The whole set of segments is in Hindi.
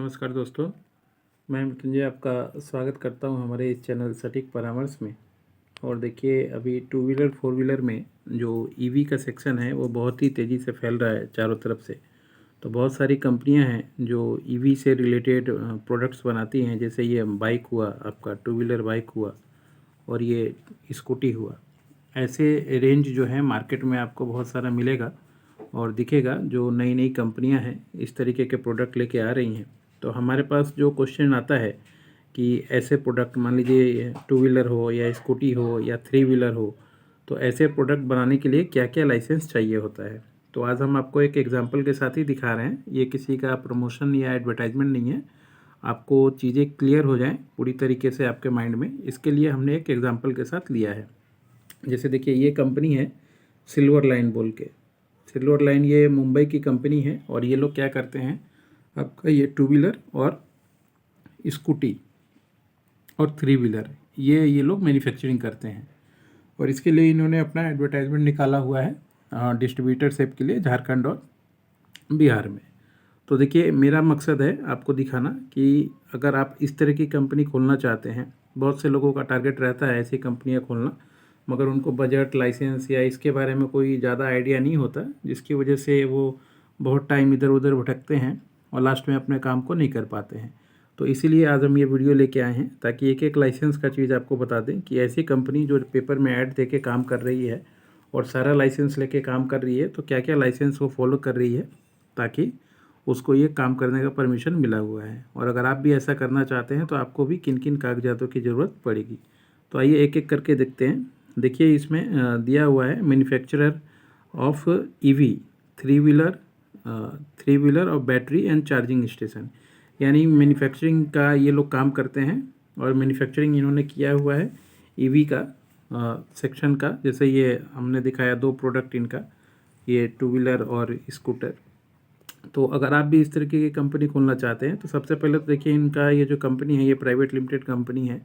नमस्कार दोस्तों, मैं मृत्युंजय आपका स्वागत करता हूं हमारे इस चैनल सटीक परामर्श में। और देखिए, अभी टू व्हीलर फोर व्हीलर में जो ईवी का सेक्शन है वो बहुत ही तेज़ी से फैल रहा है चारों तरफ से। तो बहुत सारी कंपनियां हैं जो ईवी से रिलेटेड प्रोडक्ट्स बनाती हैं, जैसे ये बाइक हुआ, आपका टू व्हीलर बाइक हुआ और ये स्कूटी हुआ। ऐसे रेंज जो है मार्केट में आपको बहुत सारा मिलेगा और दिखेगा। जो नई नई कंपनियां हैं इस तरीके के प्रोडक्ट लेके आ रही हैं। तो हमारे पास जो क्वेश्चन आता है कि ऐसे प्रोडक्ट, मान लीजिए टू व्हीलर हो या स्कूटी हो या थ्री व्हीलर हो, तो ऐसे प्रोडक्ट बनाने के लिए क्या क्या लाइसेंस चाहिए होता है। तो आज हम आपको एक एग्जांपल के साथ ही दिखा रहे हैं। ये किसी का प्रमोशन या एडवर्टाइजमेंट नहीं है, आपको चीज़ें क्लियर हो जाएं पूरी तरीके से आपके माइंड में, इसके लिए हमने एक एग्जांपल के साथ लिया है। जैसे देखिए, ये कंपनी है सिल्वर लाइन बोल के। सिल्वर लाइन ये मुंबई की कंपनी है और ये लोग क्या करते हैं, आपका ये टू व्हीलर और स्कूटी और थ्री व्हीलर ये लोग मैन्युफैक्चरिंग करते हैं। और इसके लिए इन्होंने अपना एडवर्टाइजमेंट निकाला हुआ है डिस्ट्रीब्यूटरशिप के लिए झारखंड और बिहार में। तो देखिए, मेरा मकसद है आपको दिखाना कि अगर आप इस तरह की कंपनी खोलना चाहते हैं, बहुत से लोगों का टारगेट रहता है ऐसी कंपनियां खोलना, मगर उनको बजट, लाइसेंस या इसके बारे में कोई ज़्यादा आइडिया नहीं होता, जिसकी वजह से वो बहुत टाइम इधर उधर भटकते हैं और लास्ट में अपने काम को नहीं कर पाते हैं। तो इसीलिए आज हम ये वीडियो लेके आए हैं ताकि एक एक लाइसेंस का चीज़ आपको बता दें कि ऐसी कंपनी जो पेपर में ऐड दे के काम कर रही है और सारा लाइसेंस लेके काम कर रही है, तो क्या क्या लाइसेंस वो फॉलो कर रही है, ताकि उसको ये काम करने का परमिशन मिला हुआ है। और अगर आप भी ऐसा करना चाहते हैं तो आपको भी किन किन कागजातों की ज़रूरत पड़ेगी। तो आइए एक एक करके देखते हैं। देखिए, इसमें दिया हुआ है manufacturer of EB three wheeler और बैटरी एंड चार्जिंग स्टेशन, यानी मैन्युफैक्चरिंग का ये लोग काम करते हैं। और मैन्युफैक्चरिंग इन्होंने किया हुआ है ईवी का सेक्शन का। जैसे ये हमने दिखाया दो प्रोडक्ट इनका, ये टू व्हीलर और स्कूटर। तो अगर आप भी इस तरीके की कंपनी खोलना चाहते हैं तो सबसे पहले तो देखिए, इनका ये जो कंपनी है ये प्राइवेट लिमिटेड कंपनी है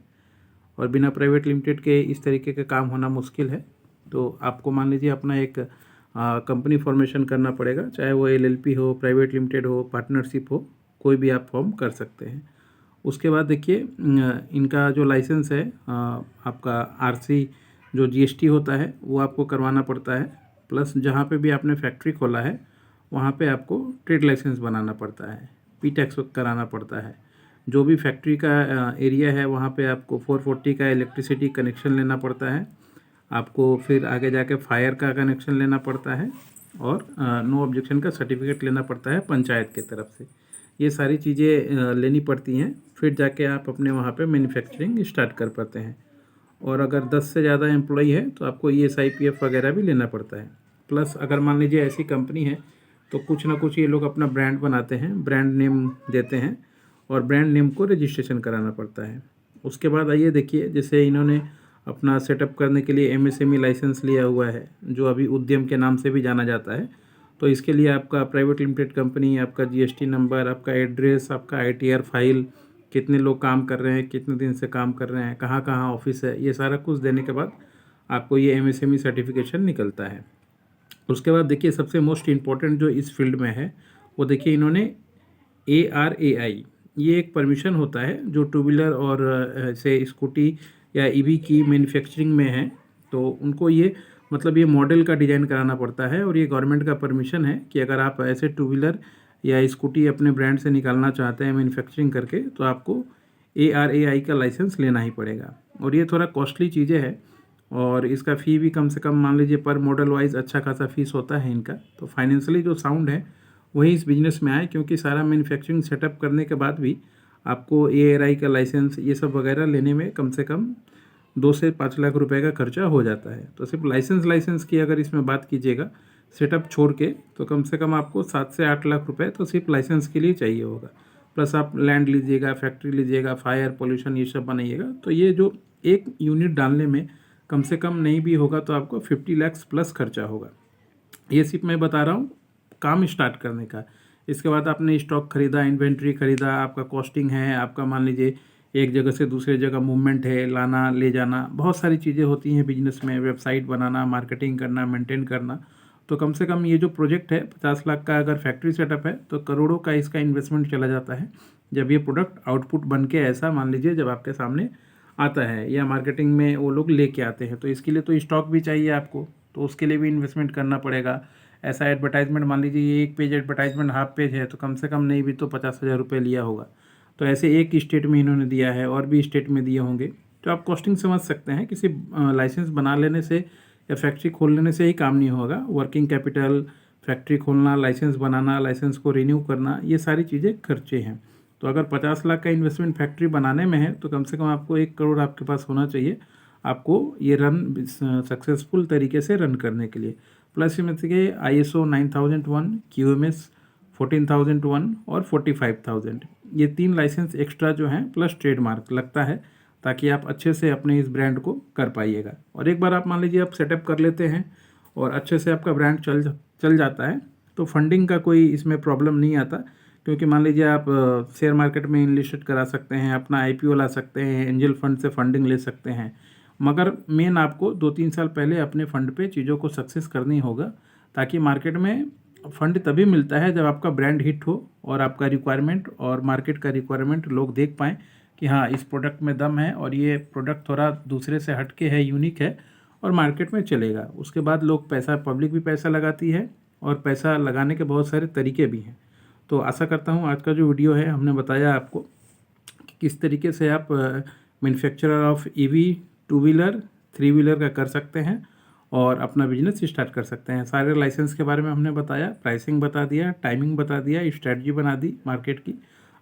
और बिना प्राइवेट लिमिटेड के इस तरीके का काम होना मुश्किल है। तो आपको मान लीजिए अपना एक कंपनी फॉर्मेशन करना पड़ेगा, चाहे वो एलएलपी हो, प्राइवेट लिमिटेड हो, पार्टनरशिप हो, कोई भी आप फॉर्म कर सकते हैं। उसके बाद देखिए, इनका जो लाइसेंस है, आपका आरसी जो जीएसटी होता है वो आपको करवाना पड़ता है। प्लस जहाँ पे भी आपने फैक्ट्री खोला है वहाँ पे आपको ट्रेड लाइसेंस बनाना पड़ता है, पी टैक्स कराना पड़ता है। जो भी फैक्ट्री का एरिया है वहाँ पे आपको 440 का इलेक्ट्रिसिटी कनेक्शन लेना पड़ता है। आपको फिर आगे जाके फायर का कनेक्शन लेना पड़ता है और नो ऑब्जेक्शन का सर्टिफिकेट लेना पड़ता है पंचायत की तरफ से। ये सारी चीज़ें लेनी पड़ती हैं, फिर जाके आप अपने वहाँ पे मैन्युफैक्चरिंग स्टार्ट कर पाते हैं। और अगर 10 से ज़्यादा एम्प्लॉई है तो आपको ईएसआई पीएफ वगैरह भी लेना पड़ता है। प्लस अगर मान लीजिए ऐसी कंपनी है तो कुछ ना कुछ ये लोग अपना ब्रांड बनाते हैं, ब्रांड नेम देते हैं और ब्रांड नेम को रजिस्ट्रेशन कराना पड़ता है। उसके बाद आइए देखिए, जैसे इन्होंने अपना सेटअप करने के लिए एमएसएमई लाइसेंस लिया हुआ है, जो अभी उद्यम के नाम से भी जाना जाता है। तो इसके लिए आपका प्राइवेट लिमिटेड कंपनी, आपका जीएसटी नंबर, आपका एड्रेस, आपका आईटीआर फाइल, कितने लोग काम कर रहे हैं, कितने दिन से काम कर रहे हैं, कहाँ कहाँ ऑफिस है, ये सारा कुछ देने के बाद आपको ये एमएसएमई सर्टिफिकेशन निकलता है। उसके बाद देखिए, सबसे मोस्ट इम्पॉर्टेंट जो इस फील्ड में है वो देखिए, इन्होंने ARAI, ये एक परमिशन होता है जो टू व्हीलर और से स्कूटी या ईवी की मैन्युफैक्चरिंग में है। तो उनको ये मतलब ये मॉडल का डिज़ाइन कराना पड़ता है और ये गवर्नमेंट का परमिशन है कि अगर आप ऐसे टू व्हीलर या स्कूटी अपने ब्रांड से निकालना चाहते हैं मैन्युफैक्चरिंग करके, तो आपको ARAI का लाइसेंस लेना ही पड़ेगा। और ये थोड़ा कॉस्टली चीज़ें है और इसका फ़ी भी कम से कम मान लीजिए पर मॉडल वाइज अच्छा खासा फीस होता है इनका। तो फाइनेंशियली जो साउंड है वही इस बिज़नेस में आए, क्योंकि सारा मैन्युफैक्चरिंग सेटअप करने के बाद भी आपको ARAI का लाइसेंस ये सब वगैरह लेने में कम से कम 2 से 5 लाख रुपए का खर्चा हो जाता है। तो सिर्फ लाइसेंस की अगर इसमें बात कीजिएगा सेटअप छोड़ के, तो कम से कम आपको 7 से 8 लाख रुपए तो सिर्फ लाइसेंस के लिए चाहिए होगा। प्लस आप लैंड लीजिएगा, फैक्ट्री लीजिएगा, फायर पोल्यूशन ये सब बनाइएगा, तो ये जो एक यूनिट डालने में कम से कम नहीं भी होगा तो आपको 50 लाख प्लस खर्चा होगा। ये सिर्फ मैं बता रहा हूँ काम स्टार्ट करने का। इसके बाद आपने स्टॉक खरीदा, इन्वेंट्री खरीदा, आपका कॉस्टिंग है, आपका मान लीजिए एक जगह से दूसरे जगह मूवमेंट है, लाना ले जाना, बहुत सारी चीज़ें होती हैं बिजनेस में, वेबसाइट बनाना, मार्केटिंग करना, मेंटेन करना। तो कम से कम ये जो प्रोजेक्ट है 50 लाख का अगर फैक्ट्री सेटअप है तो करोड़ों का इसका इन्वेस्टमेंट चला जाता है जब ये प्रोडक्ट आउटपुट बन के ऐसा मान लीजिए जब आपके सामने आता है या मार्केटिंग में वो लोग लेके आते हैं। तो इसके लिए तो स्टॉक भी चाहिए आपको, तो उसके लिए भी इन्वेस्टमेंट करना पड़ेगा। ऐसा एडवर्टाइजमेंट मान लीजिए ये एक पेज एडवर्टाइजमेंट हाफ पेज है तो कम से कम नहीं भी तो 50,000 रुपये लिया होगा। तो ऐसे एक स्टेट में इन्होंने दिया है और भी स्टेट में दिए होंगे। तो आप कॉस्टिंग समझ सकते हैं, किसी लाइसेंस बना लेने से या फैक्ट्री खोल लेने से ही काम नहीं होगा। वर्किंग कैपिटल, फैक्ट्री खोलना, लाइसेंस बनाना, लाइसेंस को रिन्यू करना, ये सारी चीज़ें खर्चे हैं। तो अगर 50 लाख का इन्वेस्टमेंट फैक्ट्री बनाने में है तो कम से कम आपको 1 करोड़ आपके पास होना चाहिए आपको ये रन सक्सेसफुल तरीके से रन करने के लिए। प्लस इसमें से ISO 9001, QMS 14,001 और 45,000 ये 3 लाइसेंस एक्स्ट्रा जो हैं प्लस ट्रेडमार्क लगता है ताकि आप अच्छे से अपने इस ब्रांड को कर पाइएगा। और एक बार आप मान लीजिए आप सेटअप कर लेते हैं और अच्छे से आपका ब्रांड चल जाता है तो फंडिंग का कोई इसमें प्रॉब्लम नहीं आता, क्योंकि मान लीजिए आप शेयर मार्केट में इनलिस्टेड करा सकते हैं, अपना IPO ला सकते हैं, एंजल फंड से फंडिंग ले सकते हैं, मगर मेन आपको 2-3 साल पहले अपने फंड पे चीज़ों को सक्सेस करनी होगा ताकि मार्केट में फंड तभी मिलता है जब आपका ब्रांड हिट हो और आपका रिक्वायरमेंट और मार्केट का रिक्वायरमेंट लोग देख पाएँ कि हाँ इस प्रोडक्ट में दम है और ये प्रोडक्ट थोड़ा दूसरे से हटके है, यूनिक है और मार्केट में चलेगा। उसके बाद लोग पैसा, पब्लिक भी पैसा लगाती है और पैसा लगाने के बहुत सारे तरीके भी हैं। तो आशा करता हूँ आज का जो वीडियो है हमने बताया आपको कि किस तरीके से आप manufacturer of EV 2 wheeler 3 wheeler का कर सकते हैं और अपना बिजनेस स्टार्ट कर सकते हैं। सारे लाइसेंस के बारे में हमने बताया, प्राइसिंग बता दिया, टाइमिंग बता दिया, स्ट्रैटेजी बना दी मार्केट की।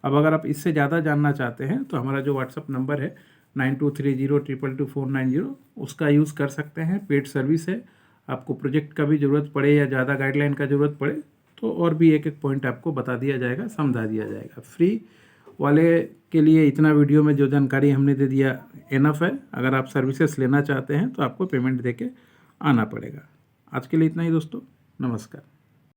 अब अगर आप इससे ज़्यादा जानना चाहते हैं तो हमारा जो व्हाट्सअप नंबर है 9230222490 उसका यूज़ कर सकते हैं। पेड सर्विस है, आपको प्रोजेक्ट का भी ज़रूरत पड़े या ज़्यादा गाइडलाइन का ज़रूरत पड़े तो और भी एक पॉइंट आपको बता दिया जाएगा, समझा दिया जाएगा। फ्री वाले के लिए इतना वीडियो में जो जानकारी हमने दे दिया इनफ है। अगर आप सर्विसेज लेना चाहते हैं तो आपको पेमेंट दे के आना पड़ेगा। आज के लिए इतना ही दोस्तों, नमस्कार।